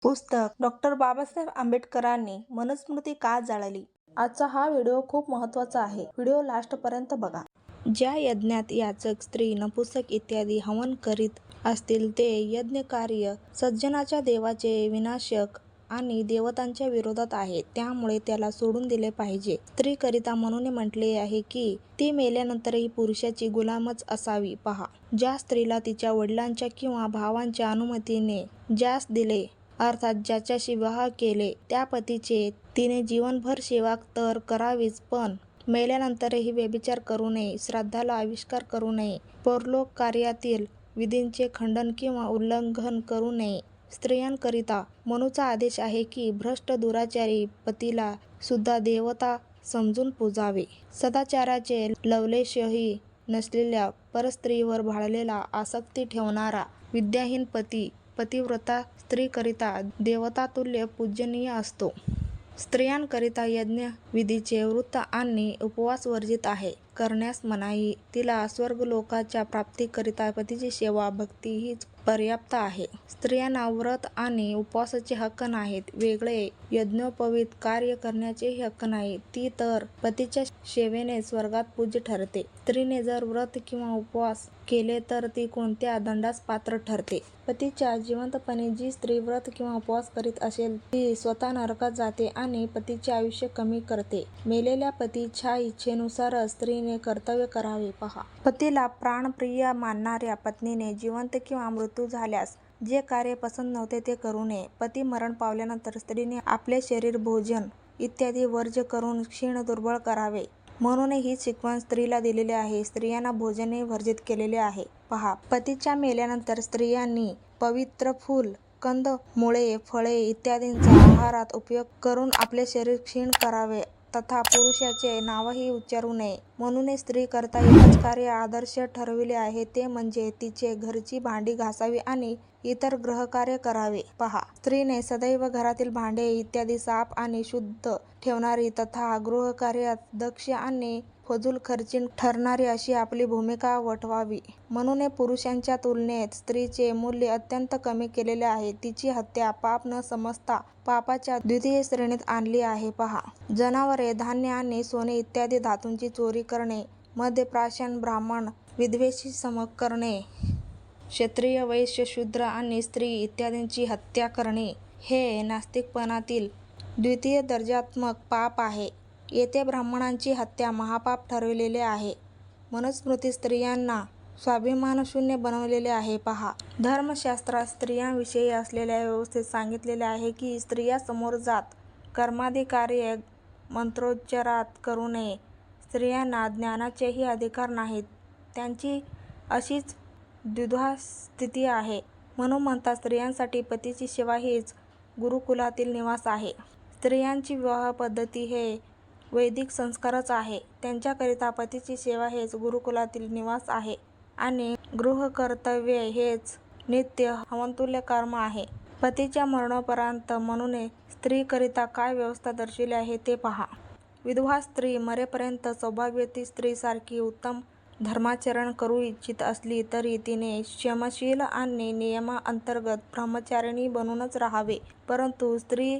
पुस्तक डॉक्टर बाबासाहेब आंबेडकरांनी मनुस्मृती का जाळली? आजचा हा व्हिडिओ खूप महत्त्वाचा आहे. व्हिडिओ लास्टपर्यंत बघा. ज्या यज्ञात याचक, स्त्री, नपुंसक इत्यादी हवन करीत असतील ते यज्ञकार्य सज्जनाच्या देवाचे विनाशक आणि देवतांच्या विरोधात आहे. त्यामुळे त्याला सोडून दिले पाहिजे. स्त्रीकरिता म्हणून म्हटले आहे की ती मेल्यानंतरही पुरुषाची गुलामच असावी. पहा. ज्या स्त्रीला तिच्या वडिलांच्या किंवा भावांच्या अनुमतीने ज्यास दिले अर्थात ज्याच्याशी विवाह केले त्या पतीचे तिने जीवनभर सेवा तर करावीच, पण मेल्यानंतरही व्यभिचार करू नये, श्राद्धाला आविष्कार करू नये, परलोक कार्यातील विधींचे खंडन किंवा उल्लंघन करू नये. स्त्रियांकरिता मनूचा आदेश आहे की भ्रष्ट दुराचारी पतीला सुद्धा देवता समजून पूजावे. सदाचाराचे लवलेशही नसलेल्या परस्त्रीवर भाळलेला आसक्ती ठेवणारा विद्याहीन पती पतिव्रता स्त्रीकरिता देवतातुल्य पूजनीय असतो. स्त्रियांकरिता यज्ञविधीचे व्रत आणि उपवास वर्जित आहे. करण्यास मनाई. तिला स्वर्गलोकाच्या प्राप्तीकरिता पतीची सेवा भक्ती हीच पर्याप्त आहे. स्त्रियांना व्रत आणि उपवासाचे हक्क नाहीत. वेगळे यज्ञोपवीत कार्य करण्याचेही हक्क नाही. ती तर पतीच्या सेवेने स्वर्गात पूज्य ठरते. स्त्रीने जर व्रत किंवा उपवास केले तर ती कोणत्या दंडास पात्र ठरते? पतीच्या जिवंतपणी जी स्त्री व्रत किंवा उपवास करीत असेल ती स्वतः नरकात जाते आणि पतीचे आयुष्य कमी करते. मेलेल्या पतीच्या इच्छेनुसारच स्त्रीने कर्तव्य करावे. पहा. पतीला प्राणप्रिय मानणाऱ्या पत्नीने जिवंत किंवा मृत्यू झाल्यास जे कार्य पसंत नव्हते ते करू नये. पती मरण पावल्यानंतर स्त्रीने आपले शरीर भोजन इत्यादी वर्ज्य करून क्षीण दुर्बळ करावे म्हणून ही शिकवण स्त्रीला दिलेली आहे. स्त्रियांना भोजनही वर्जित केलेले आहे. पहा. पतीच्या मेल्यानंतर स्त्रियांनी पवित्र फूल, कंद, मुळे, फळे इत्यादींचा आहारात उपयोग करून आपले शरीर क्षीण करावे तथा पुरुषाचे नावही उच्चारू नये. म्हणून स्त्रीकरता एकच कार्य आदर्श ठरविले आहे ते म्हणजे तिचे घरची भांडी घासावी आणि इतर गृहकार्य करावे. पहा. स्त्रीने सदैव घरातील भांडे इत्यादी साफ आणि शुद्ध ठेवणारी तथा गृहकार्यात दक्ष आणि फजूलखर्ची ठरणारी अशी आपली भूमिका वठवावी. म्हणून पुरुषांच्या तुलनेत स्त्रीचे मूल्य अत्यंत कमी केलेले आहे. तिची हत्या पाप न समजता पापाच्या द्वितीय श्रेणीत आणली आहे. पहा. जनावरे, धान्य आणि सोने इत्यादी धातूंची चोरी करणे, मद्यप्राशन, ब्राह्मण विधवेशी सम करणे, क्षत्रिय, वैश्य, शूद्र आणि स्त्री इत्यादींची हत्या करणे हे नास्तिकपणातील द्वितीय दर्जात्मक पाप आहे. येथे ब्राह्मणांची हत्या महापाप ठरविलेले आहे. मनुस्मृतीत स्त्रियांना स्वाभिमानशून्य बनवलेले आहे. पहा. धर्मशास्त्रात स्त्रियांविषयी असलेल्या व्यवस्थेत सांगितलेले आहे की स्त्रिया समोर जात कर्मादी कार्ये मंत्रोच्चारात करू नये. स्त्रियांना ज्ञानाचेही अधिकार नाहीत. त्यांची अशीच द्विधा स्थिती आहे. म्हणून म्हणतात स्त्रियांसाठी पतीची सेवा हीच गुरुकुलातील निवास आहे. स्त्रियांची विवाह पद्धती हे वैदिक संस्कारच आहे. त्यांच्याकरिता पतीची सेवा हेच गुरुकुलातील निवास आहे आणि गृहकर्तव्य हेच नित्य हवनतुल्य कर्म आहे. पतीच्या मरणोपरांत म्हणून स्त्रीकरिता काय व्यवस्था दर्शविली आहे ते पहा. विधवा स्त्री मरेपर्यंत सौभाग्यवती ती स्त्रीसारखी उत्तम धर्माचरण करू इच्छित असली तरी तिने क्षमाशील आणि नियमांतर्गत ब्रह्मचारिणी बनूनच राहावे. परंतु स्त्री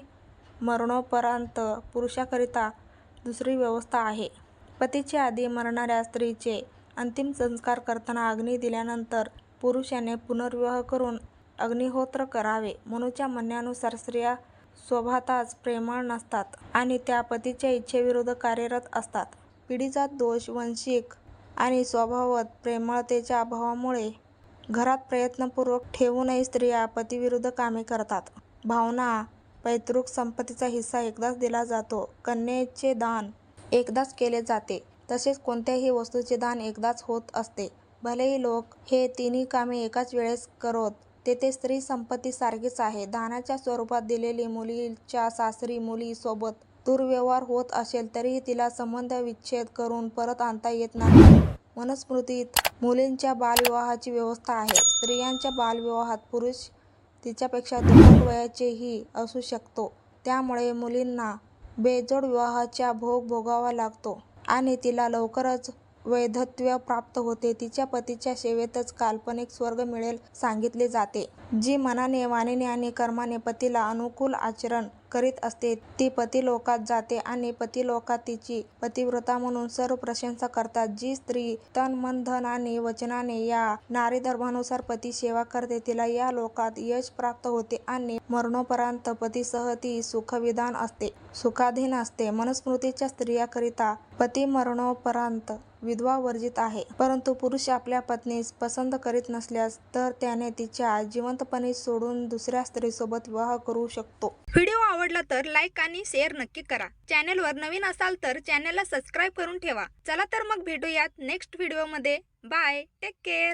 मरणोपरांत पुरुषाकरिता दुसरी व्यवस्था आहे. पतीच्या आधी मरणाऱ्या स्त्रीचे अंतिम संस्कार करताना अग्नी दिल्यानंतर पुरुषाने पुनर्विवाह करून अग्निहोत्र करावे. मनूच्या म्हणण्यानुसार स्त्रिया स्वभावतःच प्रेमळ नसतात आणि त्या पतीच्या इच्छेविरुद्ध कार्यरत असतात. पिढीजात दोष, वांशिक आणि स्वभावत प्रेमळतेच्या अभावामुळे घरात प्रयत्नपूर्वक ठेवूनही स्त्रिया पतिविरुद्ध कामे करतात. भावना. पैतृक संपत्तीचा हिस्सा एकदाच दिला जातो. कन्येचे दान एकदाच केले जाते. तसेच कोणत्याही वस्तूचे दान एकदाच होत असते. भलेही लोक हे तिन्ही कामे एकाच वेळेस करोत, तेथे स्त्री संपत्ती सारखीच आहे. दानाच्या स्वरूपात दिलेली मुलीच्या सासरी मुली सोबत दुर्व्यवहार होत असेल तरीही तिला संबंध विच्छेद करून परत आणता येत नाही. मनुस्मृतीत मुलींच्या बालविवाहाची व्यवस्था आहे. स्त्रियांच्या बालविवाहात पुरुष तिच्यापेक्षा दुप्पट वयाचेही असू शकतो. त्यामुळे मुलींना बेजोड विवाहाचा भोग भोगावा लागतो आणि तिला लवकरच वैधत्व प्राप्त होते. तिच्या पतीच्या सेवेतच काल्पनिक स्वर्ग मिळेल सांगितले जाते. जी मनाने, वाणीने आणि कर्माने पतीला अनुकूल आचरण करीत असते ती पतिलोकात जाते आणि पतिलोकात तिची पतिव्रता म्हणून सर्व प्रशंसा करतात. जी स्त्री तन, मन, धन आणि वचनाने या नारी धर्मानुसार पती सेवा करते तिला या लोकात यश प्राप्त होते आणि मरणोपरांत पतीसह ती सुखविधान असते, सुखाधीन असते. मनुस्मृतीच्या स्त्रियांकरिता पती मरणोपरांत विधवा वर्जित आहे. परंतु पुरुष आपल्या पत्नीस पसंत करीत नसल्यास तर त्याने तिच्या जिवंतपणी सोडून दुसऱ्या स्त्रीसोबत विवाह करू शकतो. व्हिडिओ आवडला तर लाईक आणि शेअर नक्की करा. चॅनेलवर नवीन असाल तर चॅनेलला सबस्क्राईब करून ठेवा. चला तर मग भेटूयात नेक्स्ट व्हिडिओमध्ये. Bye, take care.